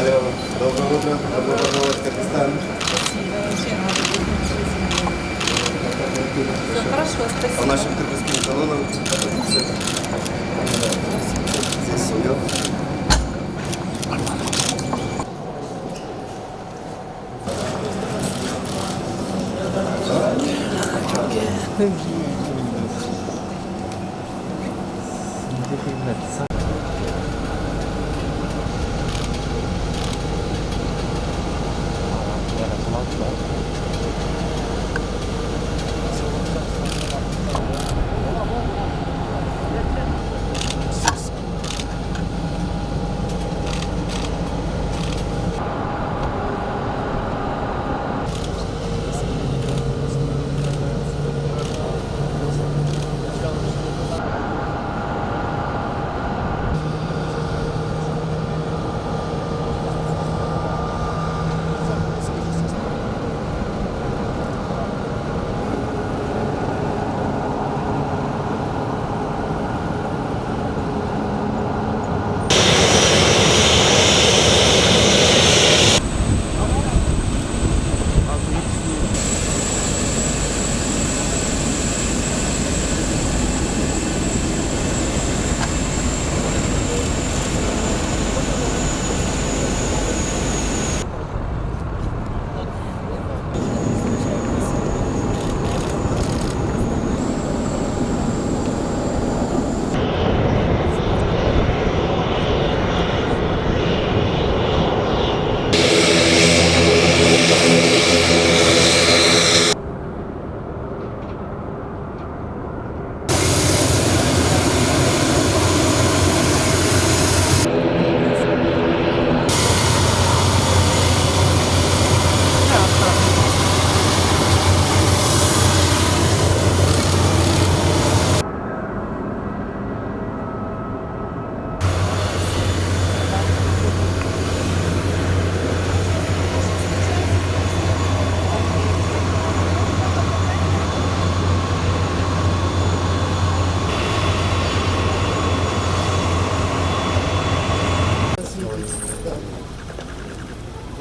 Алло, доброе утро, добро пожаловать в Кыргызстан. Все хорошо, спасибо. По нашим кыргызским канонам здесь семья.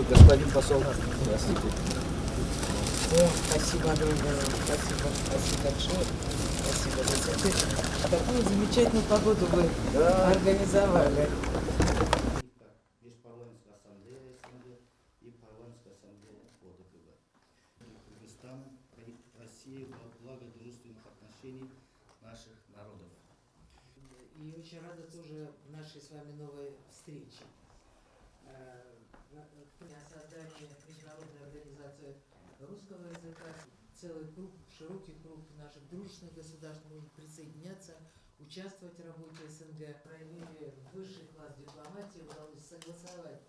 Господин посол. Здравствуйте. О, спасибо огромное. Спасибо большое. Спасибо за цветы. Такую замечательную погоду вы организовали. Межпарламентская ассамблея СНГ и парламентская ассамблея ОДКБ. Кыргызстан, Россия во благо дружественных отношений наших народов. И очень рада тоже нашей с вами новой встрече. Создание международной организации русского языка, целый круг, широкий круг наших дружественных государств может присоединяться. участвовать в работе СНГ. Проявили высший класс дипломатии, удалось согласовать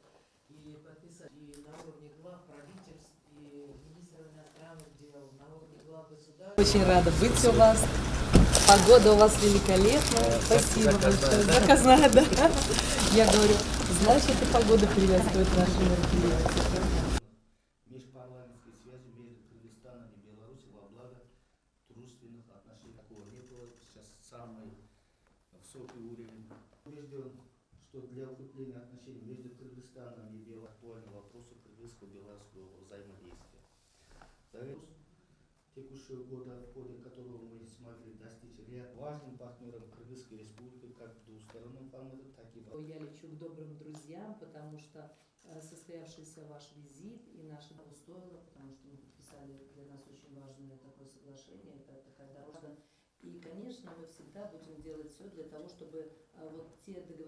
и подписать и на уровне глав правительств, и министров иностранных дел, на уровне глав государств. Очень рада быть у вас. Погода у вас великолепная. Спасибо большое. Заказная, да. Я говорю, значит, и погода приветствует наши мероприятия. Межпарламентские связи между Кыргызстаном и Беларусью во благо дружественных отношений. Такого не было. Сейчас самый высокий уровень. Убежден, что для укрепления отношений между Кыргызстаном и Беларусью актуальны вопросы кыргызско-белорусского взаимодействия. Текущего года, в ходе которого мы смогли достичь ряд важным партнерам Кыргызской Республики как в двустороннем формате, так и в... Я лечу к добрым друзьям, потому что состоявшийся ваш визит и наше стоило, потому что мы подписали для нас очень важное такое соглашение, это такая дорога. И, конечно, мы всегда будем делать все для того, чтобы вот те договоренности,